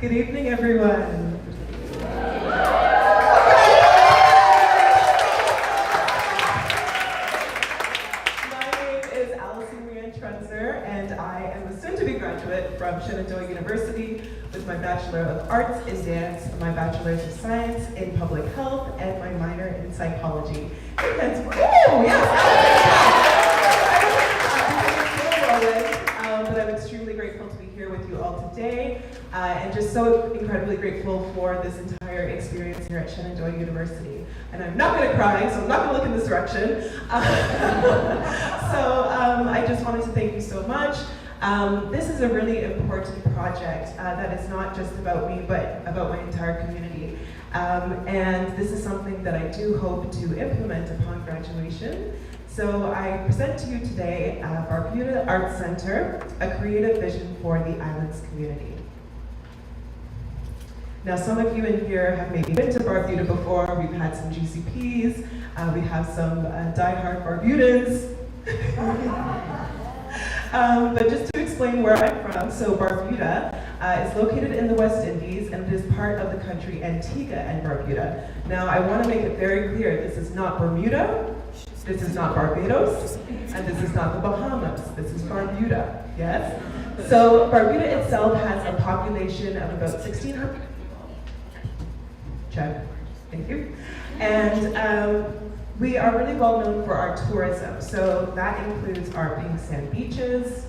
Good evening, everyone. My name is Allyson Trunzer, and I am a soon-to-be graduate from ShenCo University with my Bachelor of Arts in Dance, my Bachelor's of Science in Public Health, and my minor in Psychology. But I'm extremely grateful to be here with you all today, and just so incredibly grateful for this entire experience here at ShenCo University. And I'm not going to cry, so I'm not going to look in this direction. I just wanted to thank you so much. This is a really important project that is not just about me, but about my entire community. And this is something that I do hope to implement upon graduation. So I present to you today Barbuda Arts Center, a creative vision for the island's community. Now, some of you in here have maybe been to Barbuda before. We've had some GCPs, we have some diehard Barbudans. But just to explain where I'm from, so Barbuda is located in the West Indies, and it is part of the country Antigua and Barbuda. Now, I want to make it very clear, this is not Bermuda, this is not Barbados, and this is not the Bahamas. This is Barbuda, yes? So Barbuda itself has a population of about 1,600 people. Check, thank you. And we are really well known for our tourism. So that includes our pink sand beaches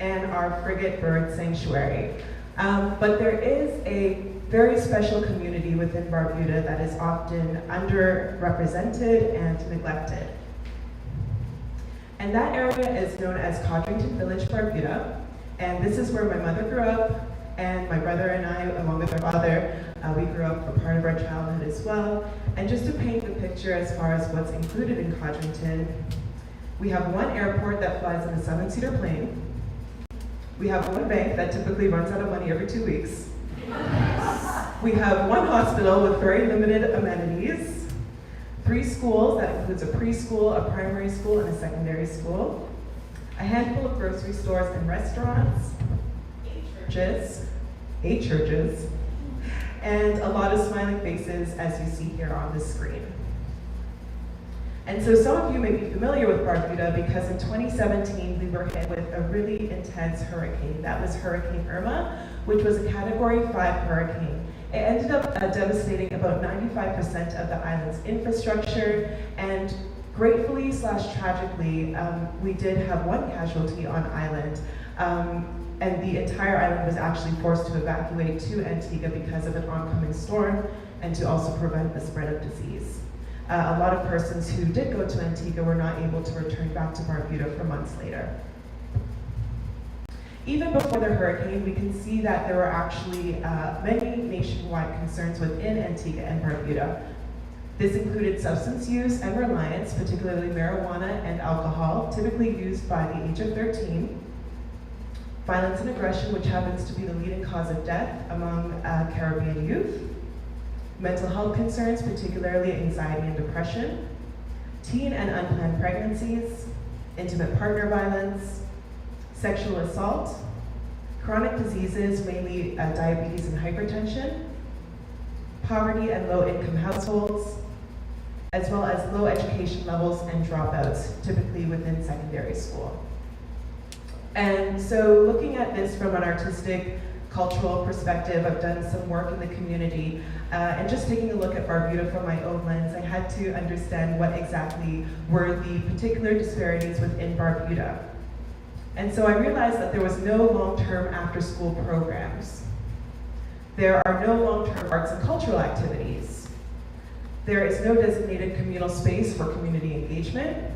and our frigate bird sanctuary. But there is a very special community within Barbuda that is often underrepresented and neglected. And that area is known as Codrington Village, Barbuda. And this is where my mother grew up, and my brother and I, along with our father, we grew up for part of our childhood as well. And just to paint the picture as far as what's included in Codrington, we have one airport that flies in a 7-seater plane. We have one bank that typically runs out of money every 2 weeks. We have one hospital with very limited amenities, 3 schools, that includes a preschool, a primary school, and a secondary school, a handful of grocery stores and restaurants, 8 churches, and a lot of smiling faces as you see here on the screen. And so some of you may be familiar with Barbuda because in 2017 we were hit with a really intense hurricane. That was Hurricane Irma, which was a Category 5 hurricane. It ended up devastating about 95% of the island's infrastructure, and gratefully / tragically, we did have one casualty on island, and the entire island was actually forced to evacuate to Antigua because of an oncoming storm and to also prevent the spread of disease. A lot of persons who did go to Antigua were not able to return back to Barbuda for months later. Even before the hurricane, we can see that there were actually many nationwide concerns within Antigua and Barbuda. This included substance use and reliance, particularly marijuana and alcohol, typically used by the age of 13, violence and aggression, which happens to be the leading cause of death among Caribbean youth, mental health concerns, particularly anxiety and depression, teen and unplanned pregnancies, intimate partner violence, sexual assault, chronic diseases, mainly diabetes and hypertension, poverty and low-income households, as well as low education levels and dropouts, typically within secondary school. And so looking at this from an artistic, cultural perspective, I've done some work in the community, and just taking a look at Barbuda from my own lens, I had to understand what exactly were the particular disparities within Barbuda. And so I realized that there was no long-term after-school programs. There are no long-term arts and cultural activities. There is no designated communal space for community engagement.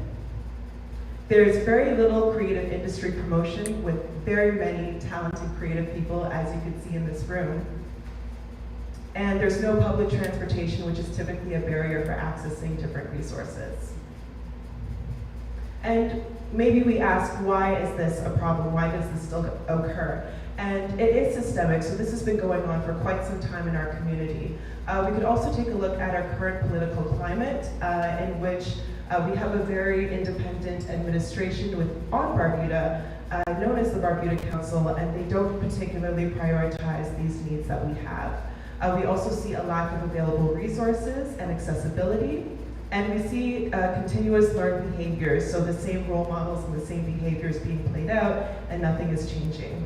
There is very little creative industry promotion with very many talented creative people, as you can see in this room. And there's no public transportation, which is typically a barrier for accessing different resources. And maybe we ask, why is this a problem? Why does this still occur? And it is systemic, so this has been going on for quite some time in our community. We could also take a look at our current political climate, in which we have a very independent administration on Barbuda, known as the Barbuda Council, and they don't particularly prioritize these needs that we have. We also see a lack of available resources and accessibility, and we see continuous learned behaviors, so the same role models and the same behaviors being played out, and nothing is changing.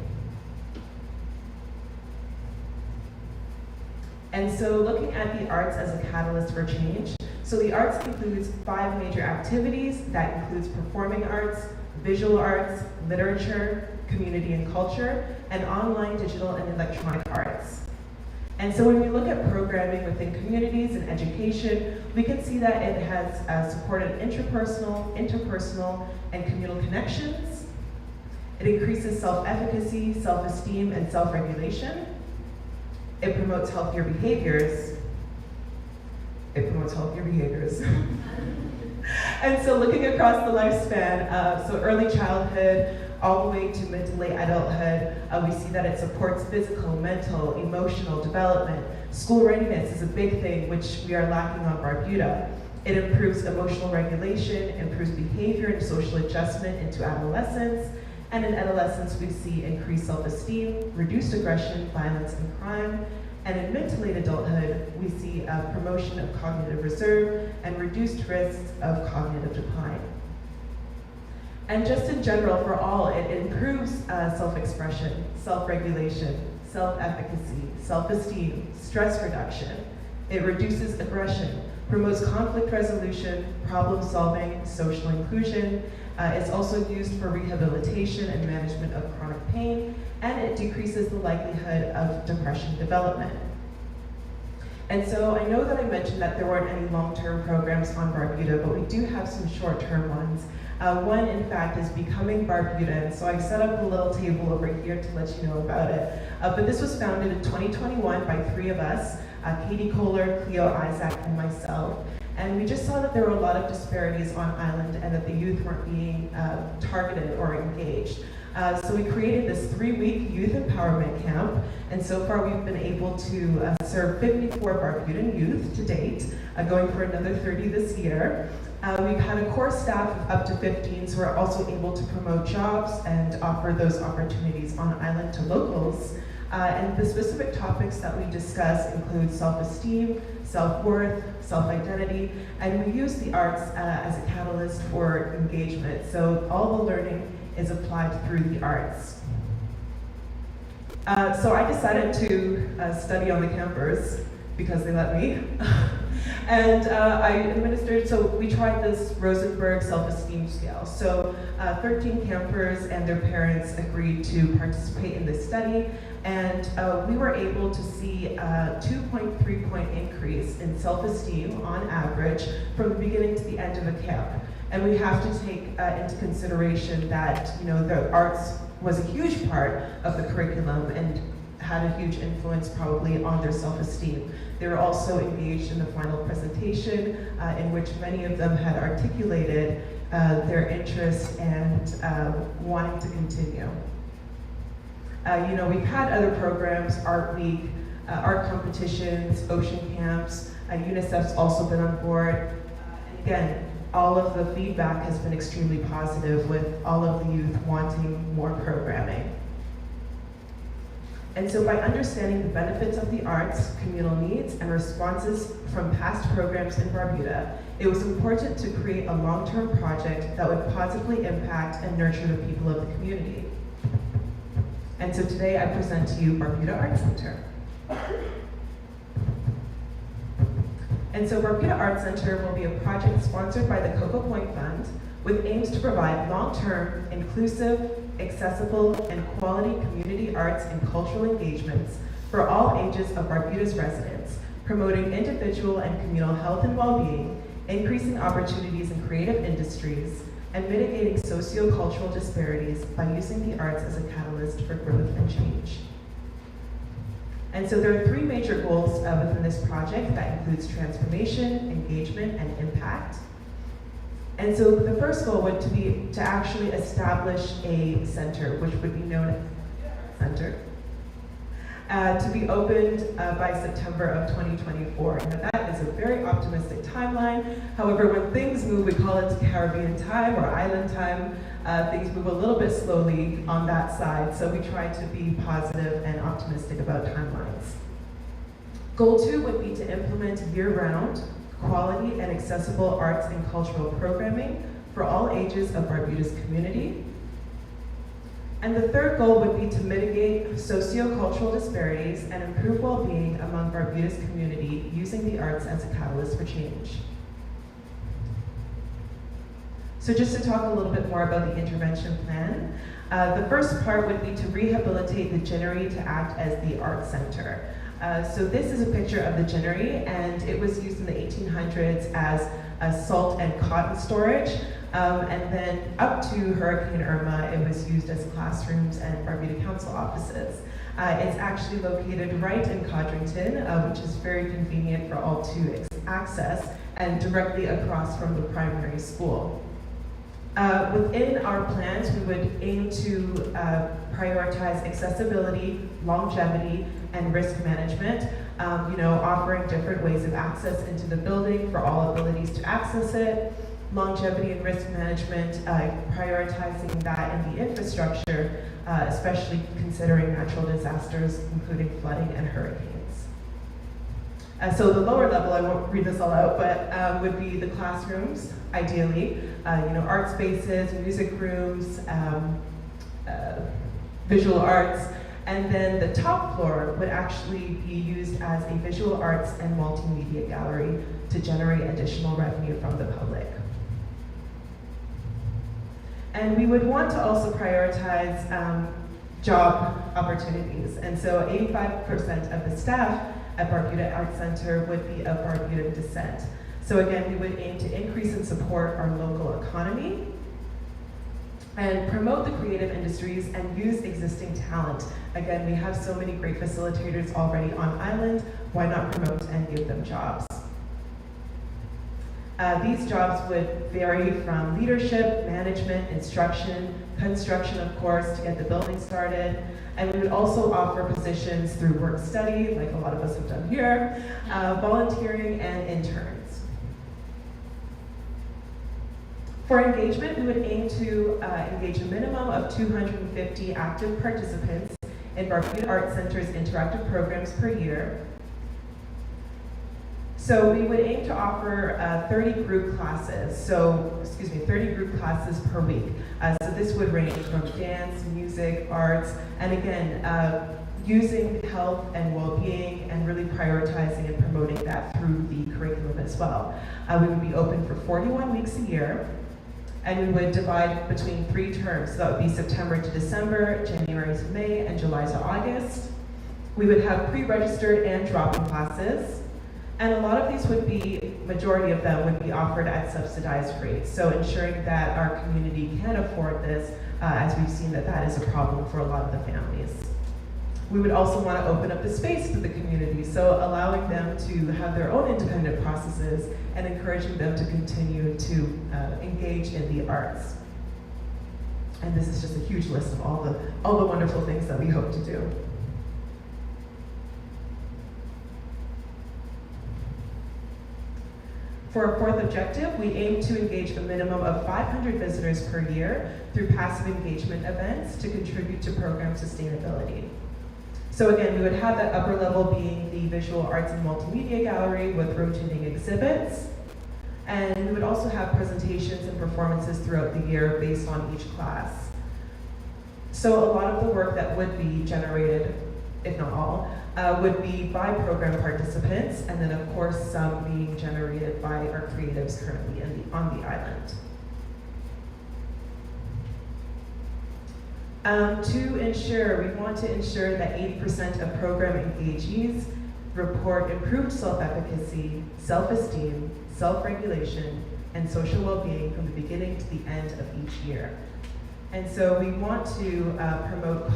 And so looking at the arts as a catalyst for change, so the arts includes 5 major activities. That includes performing arts, visual arts, literature, community and culture, and online, digital, and electronic arts. And so when we look at programming within communities and education, we can see that it has supported intrapersonal, interpersonal, and communal connections. It increases self-efficacy, self-esteem, and self-regulation. It promotes healthier behaviors. And so looking across the lifespan, so early childhood, all the way to mid to late adulthood, we see that it supports physical, mental, emotional development. School readiness is a big thing, which we are lacking on Barbuda. It improves emotional regulation, improves behavior and social adjustment into adolescence. And in adolescence, we see increased self-esteem, reduced aggression, violence, and crime. And in mid to late adulthood, we see a promotion of cognitive reserve and reduced risks of cognitive decline. And just in general, for all, it improves self-expression, self-regulation, self-efficacy, self-esteem, stress reduction. It reduces aggression, promotes conflict resolution, problem solving, social inclusion. It's also used for rehabilitation and management of chronic pain, and it decreases the likelihood of depression development. And so I know that I mentioned that there weren't any long-term programs on Barbuda, but we do have some short-term ones. One, in fact, is Becoming Barbuda, and so I set up a little table over here to let you know about it. But this was founded in 2021 by 3 of us, Katie Kohler, Cleo Isaac, and myself. And we just saw that there were a lot of disparities on island and that the youth weren't being targeted or engaged. So we created this 3-week youth empowerment camp, and so far we've been able to serve 54 Barbudan youth to date, going for another 30 this year. We've had a core staff of up to 15, so we're also able to promote jobs and offer those opportunities on island to locals. And the specific topics that we discuss include self-esteem, self-worth, self-identity, and we use the arts as a catalyst for engagement. So all the learning is applied through the arts. So I decided to study on the campers because they let me. And I administered, so we tried this Rosenberg self-esteem scale. So 13 campers and their parents agreed to participate in this study, and we were able to see a 2.3 point increase in self-esteem on average from the beginning to the end of the camp. And we have to take into consideration that the arts was a huge part of the curriculum and had a huge influence probably on their self-esteem. They were also engaged in the final presentation in which many of them had articulated their interest and wanting to continue. We've had other programs, Art Week, art competitions, ocean camps, UNICEF's also been on board. And again, all of the feedback has been extremely positive with all of the youth wanting more programming. And so by understanding the benefits of the arts, communal needs, and responses from past programs in Barbuda, it was important to create a long-term project that would positively impact and nurture the people of the community. And so today I present to you Barbuda Arts Center. And so Barbuda Arts Center will be a project sponsored by the Cocoa Point Fund with aims to provide long-term, inclusive, accessible, and quality community arts and cultural engagements for all ages of Barbuda's residents, promoting individual and communal health and well-being, increasing opportunities in creative industries, and mitigating socio-cultural disparities by using the arts as a catalyst for growth and change. And so there are 3 major goals within this project that includes transformation, engagement, and impact. And so the first goal would be to actually establish a center, which would be known as the Center. to be opened by September of 2024. Now that is a very optimistic timeline. However, when things move, we call it Caribbean time or island time. Things move a little bit slowly on that side, so we try to be positive and optimistic about timelines. Goal 2 would be to implement year-round, quality and accessible arts and cultural programming for all ages of Barbuda's community. And the third goal would be to mitigate socio-cultural disparities and improve well-being among Barbuda's community using the arts as a catalyst for change. So just to talk a little bit more about the intervention plan, the first part would be to rehabilitate the Ginnery to act as the art center. So this is a picture of the Ginnery, and it was used in the 1800s as a salt and cotton storage. And then up to Hurricane Irma, it was used as classrooms and Barbuda Council offices. It's actually located right in Codrington, which is very convenient for all to access, and directly across from the primary school. Within our plans, we would aim to prioritize accessibility, longevity, and risk management, offering different ways of access into the building for all abilities to access it. Longevity and risk management, prioritizing that in the infrastructure, especially considering natural disasters, including flooding and hurricanes. So the lower level, I won't read this all out, but would be the classrooms, ideally, art spaces, music rooms, visual arts, and then the top floor would actually be used as a visual arts and multimedia gallery to generate additional revenue from the public. And we would want to also prioritize job opportunities. And so 85% of the staff at Barbuda Arts Center would be of Barbudan descent. So again, we would aim to increase and support our local economy and promote the creative industries and use existing talent. Again, we have so many great facilitators already on island, why not promote and give them jobs? These jobs would vary from leadership, management, instruction, construction, of course, to get the building started. And we would also offer positions through work study, like a lot of us have done here, volunteering, and interns. For engagement, we would aim to engage a minimum of 250 active participants in Barbuda Arts Center's interactive programs per year. So we would aim to offer 30 group classes, 30 group classes per week. So this would range from dance, music, arts, and again, using health and well-being and really prioritizing and promoting that through the curriculum as well. We would be open for 41 weeks a year, and we would divide between 3 terms. So that would be September to December, January to May, and July to August. We would have pre-registered and drop-in classes. And a lot of these would be, majority of them would be offered at subsidized rates. So ensuring that our community can afford this, as we've seen that is a problem for a lot of the families. We would also want to open up the space for the community, so allowing them to have their own independent processes and encouraging them to continue to engage in the arts. And this is just a huge list of all the wonderful things that we hope to do. For our fourth objective, we aim to engage a minimum of 500 visitors per year through passive engagement events to contribute to program sustainability. So again, we would have that upper level being the visual arts and multimedia gallery with rotating exhibits. And we would also have presentations and performances throughout the year based on each class. So a lot of the work that would be generated, if not all, would be by program participants, and then of course some being generated by our creatives currently on the island. We want to ensure that 80% of program engagees report improved self-efficacy, self-esteem, self-regulation, and social well-being from the beginning to the end of each year. And so we want to promote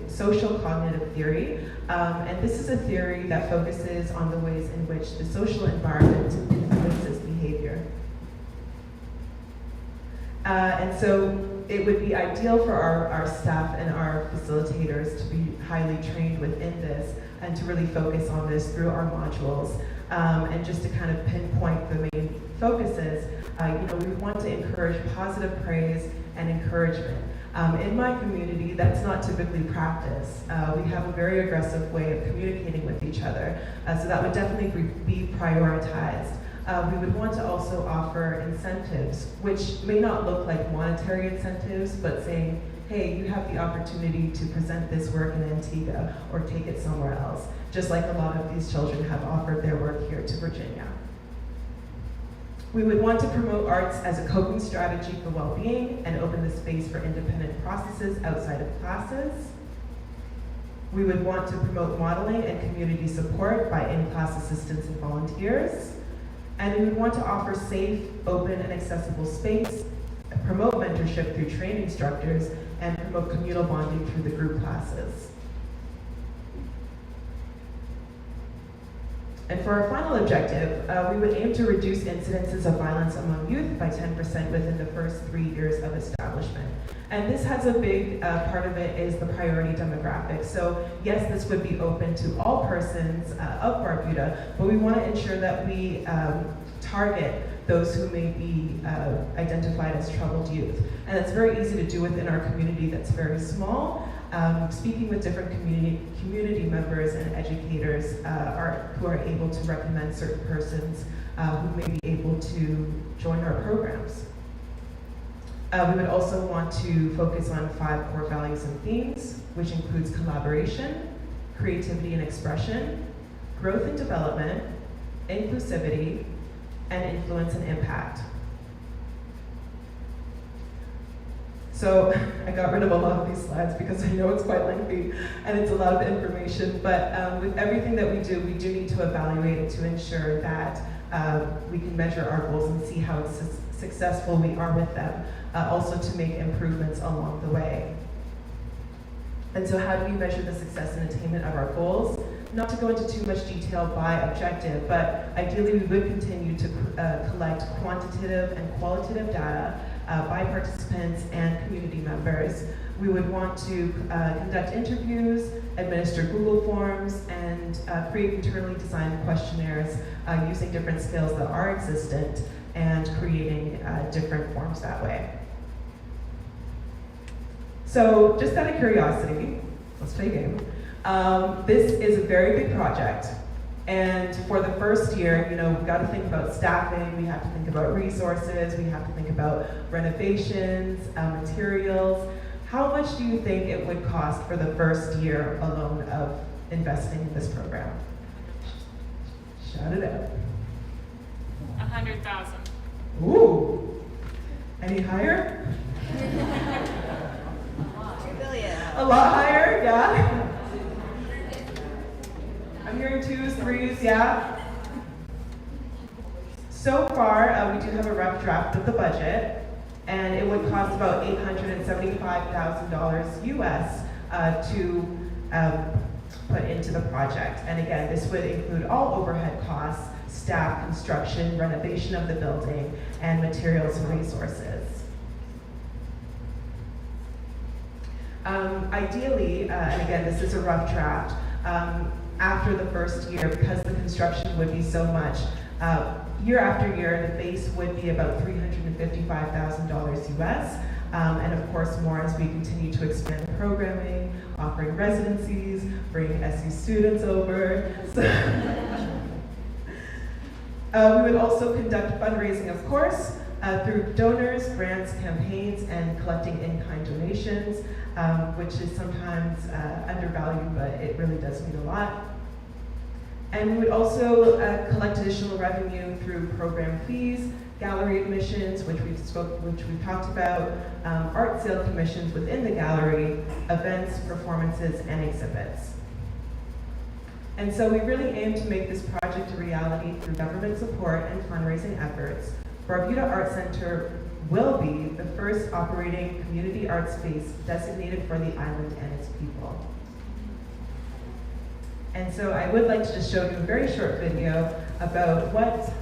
social cognitive theory, and this is a theory that focuses on the ways in which the social environment influences behavior. And so it would be ideal for our staff and our facilitators to be highly trained within this and to really focus on this through our modules. And just to kind of pinpoint the main focuses, we want to encourage positive praise and encouragement. In my community, that's not typically practiced. We have a very aggressive way of communicating with each other, so that would definitely be prioritized. We would want to also offer incentives, which may not look like monetary incentives, but saying, hey, you have the opportunity to present this work in Antigua or take it somewhere else, just like a lot of these children have offered their work here to Virginia. We would want to promote arts as a coping strategy for well-being and open the space for independent processes outside of classes. We would want to promote modeling and community support by in-class assistants and volunteers. And we would want to offer safe, open, and accessible space, promote mentorship through trained instructors, and promote communal bonding through the group classes. And for our final objective, we would aim to reduce incidences of violence among youth by 10% within the first 3 years of establishment. And this has a big part of it is the priority demographic. So yes, this would be open to all persons of Barbuda, but we want to ensure that we target those who may be identified as troubled youth. And it's very easy to do within our community that's very small. Speaking with different community members and educators who are able to recommend certain persons who may be able to join our programs. We would also want to focus on 5 core values and themes, which includes collaboration, creativity and expression, growth and development, inclusivity, and influence and impact. So I got rid of a lot of these slides because I know it's quite lengthy and it's a lot of information, but with everything that we do need to evaluate it to ensure that we can measure our goals and see how successful we are with them, also to make improvements along the way. And so how do we measure the success and attainment of our goals? Not to go into too much detail by objective, but ideally we would continue to collect quantitative and qualitative data by participants and community members. We would want to conduct interviews, administer Google Forms, and create internally designed questionnaires using different skills that are existent and creating different forms that way. So just out of curiosity, let's play a game. This is a very big project. And for the first year, we've got to think about staffing, we have to think about resources, we have to think about renovations, materials. How much do you think it would cost for the first year alone of investing in this program? Shout it out. 100,000. Ooh. Any higher? 2 billion. A lot higher, yeah. I'm hearing 2s, 3s, yeah. So far, we do have a rough draft of the budget, and it would cost about $875,000 US to put into the project. And again, this would include all overhead costs, staff, construction, renovation of the building, and materials and resources. Ideally, and again, this is a rough draft, after the first year, because the construction would be so much, year after year, the base would be about $355,000 US, and of course more as we continue to expand programming, offering residencies, bringing SU students over. So we would also conduct fundraising, of course, through donors, grants, campaigns, and collecting in-kind donations, which is sometimes undervalued, but it really does mean a lot. And we would also collect additional revenue through program fees, gallery admissions, which we've talked about, art sale commissions within the gallery, events, performances, and exhibits. And so we really aim to make this project a reality through government support and fundraising efforts. Barbuda Art Center will be the first operating community art space designated for the island and its people. And so I would like to just show you a very short video about what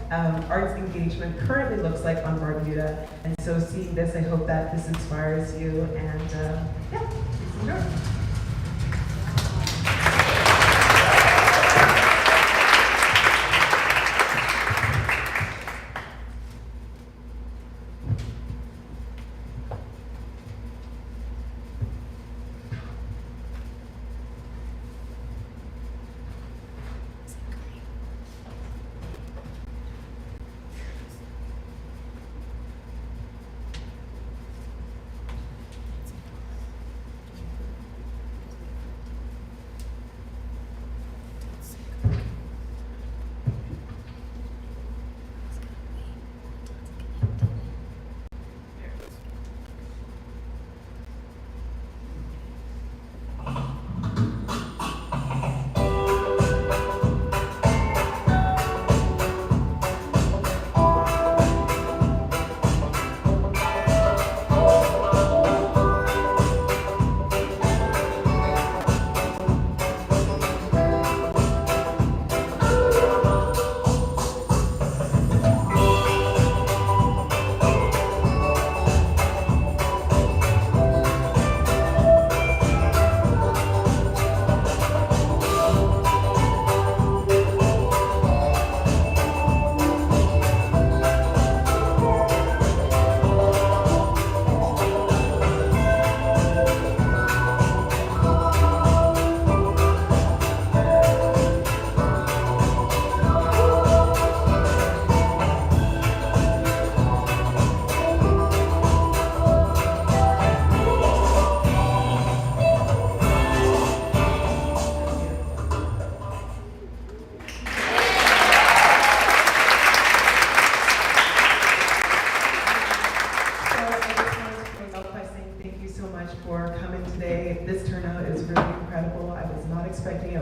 arts engagement currently looks like on Barbuda. And so seeing this, I hope that this inspires you, and yeah, please enjoy.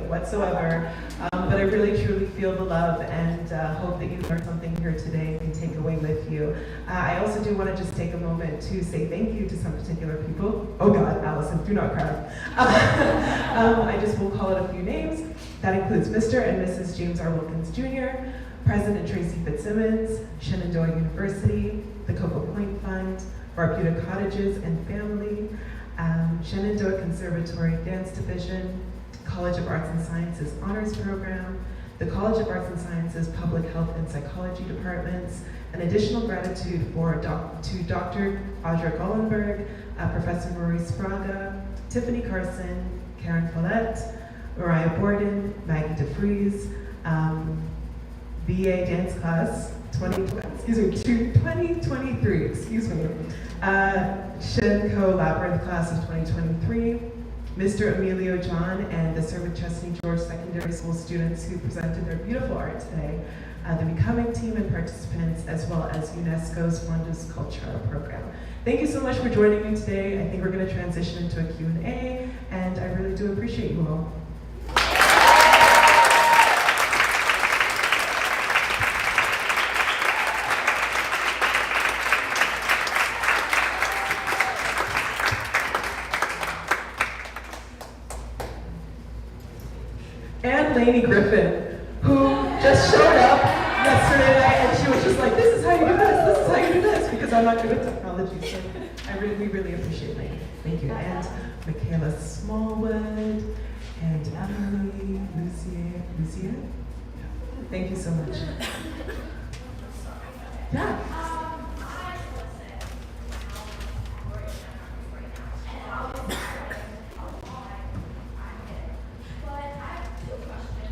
Whatsoever, but I really truly feel the love, and hope that you learned something here today and can take away with you. I also do want to just take a moment to say thank you to some particular people. Oh God, Allyson, do not cry. I just will call out a few names. That includes Mr. and Mrs. James R. Wilkins Jr., President Tracy Fitzsimmons, Shenandoah University, the Cocoa Point Fund, Barbuda Cottages and Family, Shenandoah Conservatory Dance Division, College of Arts and Sciences Honors Program, the College of Arts and Sciences Public Health and Psychology Departments, an additional gratitude to Dr. Audra Gollenberg, Professor Maurice Braga, Tiffany Carson, Karen Follett, Mariah Borden, Maggie DeFries, BA Dance Class 2023, ShenCo Labyrinth Class of 2023, Mr. Emilio John and the Sir Chesney George Secondary School students who presented their beautiful art today, the Becoming team and participants, as well as UNESCO's Wonders Culture program. Thank you so much for joining me today. I think we're going to transition into a Q&A, and I really do appreciate you all. And Lainey Griffin, who just showed up yesterday night, and she was just like, this is how you do this, this is how you do this, because I'm not good at technology, so we really appreciate Lainey. Thank you. And Michaela Smallwood, and Emily Lucia. Thank you so much. Yeah.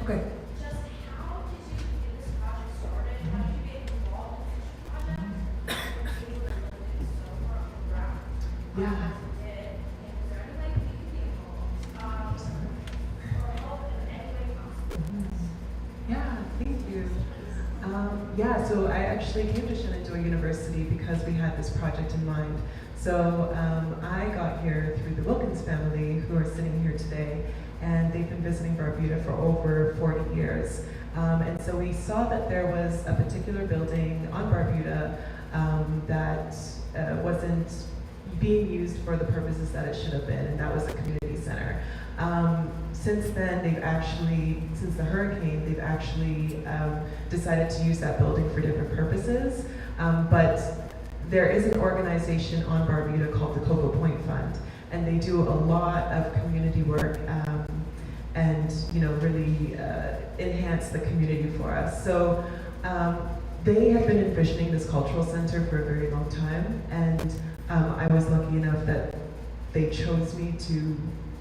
Okay. Just how did you get this project started? How did you get involved in this project? You were looking so far on the ground. Yeah. Is there any way we can be involved? Or help in any way possible? Yeah, thank you. Yeah, so I actually came to Shenandoah University because we had this project in mind. So I got here through the Wilkins family, who are sitting here today, and they've been visiting Barbuda for over 40 years. And so we saw that there was a particular building on Barbuda that wasn't being used for the purposes that it should have been, and that was a community center. since then, since the hurricane, they've actually decided to use that building for different purposes. But there is an organization on Barbuda called the Cocoa Point Fund, and they do a lot of community work and really enhance the community for us. So they have been envisioning this cultural center for a very long time, and I was lucky enough that they chose me to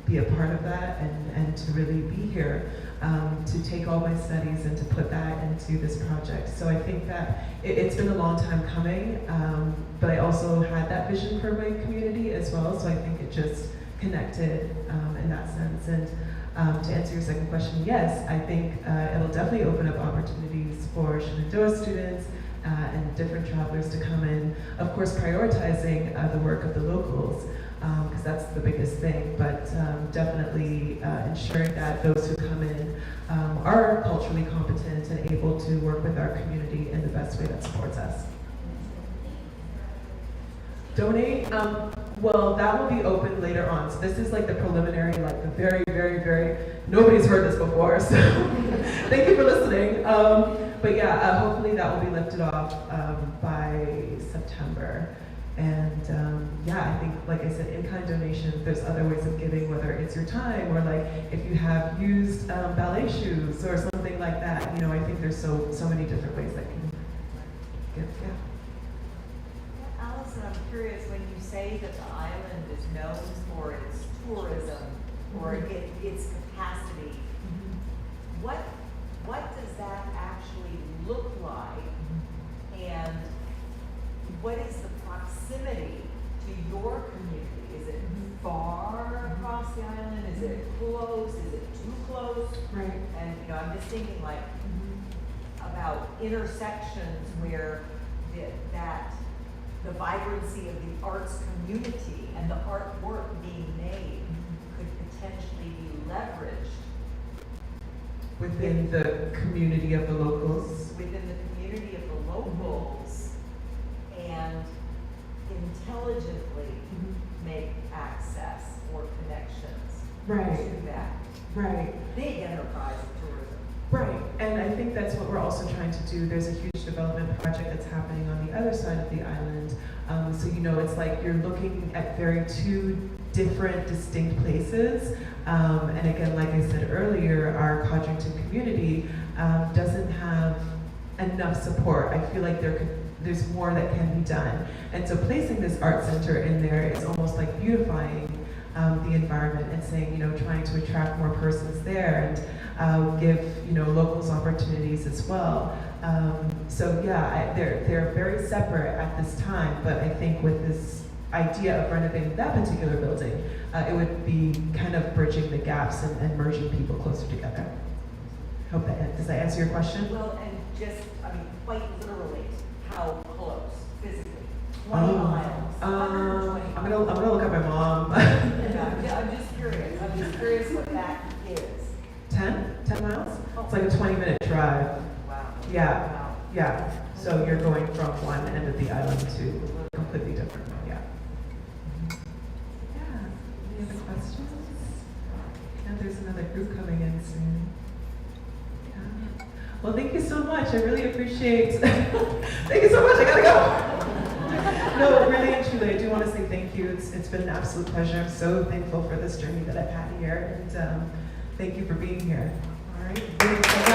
be a part of that and to really be here, to take all my studies and to put that into this project. So I think that it's been a long time coming, but I also had that vision for my community as well, so I think it just connected in that sense. And to answer your second question, yes, I think it'll definitely open up opportunities for Shenandoah students and different travelers to come in. Of course, prioritizing the work of the locals, because that's the biggest thing, but definitely ensuring that those who come in are culturally competent and able to work with our community in the best way that supports us. Donate, well, that will be open later on. So this is like the preliminary, like the very, very, very, nobody's heard this before, so thank you for listening. But yeah, hopefully that will be lifted off by September. And yeah, I think, like I said, in-kind donation, there's other ways of giving, whether it's your time or like if you have used ballet shoes or something like that. I think there's so many different ways that can give, yeah. Allyson, I'm curious, when you say that the island is known for its tourism or its capacity, what does that actually look like? And what is the proximity to your community? Is it far across the island? Is it close? Is it too close? Right. And I'm just thinking like about intersections where the vibrancy of the arts community and the artwork being made could potentially be leveraged Within the community of the locals. within the community of the locals and intelligently make access or connections Right. to that Right. big enterprise of tourism. Right, and I think that's what we're also trying to do. There's a huge development project that's happening on the other side of the island. So it's like you're looking at two different distinct places. And again, like I said earlier, our Codrington community doesn't have enough support. I feel like there's more that can be done. And so placing this art center in there is almost like beautifying the environment and saying, trying to attract more persons there and give, locals opportunities as well. So yeah, they're very separate at this time, but I think with this idea of renovating that particular building, it would be kind of bridging the gaps and merging people closer together. Hope does that answer your question? Well, and quite literally, how close physically? 20 miles, 120 I'm gonna look up my mom. I'm just curious. I'm just curious what that is. 10 miles? It's like a 20-minute drive. Wow. Yeah. Wow. Yeah, so you're going from one end of the island to a completely different one, yeah. Yeah, any other questions? Yeah, there's another group coming in soon. Yeah. Well, thank you so much, I really appreciate, thank you so much, I gotta go. No, really and truly, I do want to say thank you. It's been an absolute pleasure. I'm so thankful for this journey that I've had here, and thank you for being here. All right.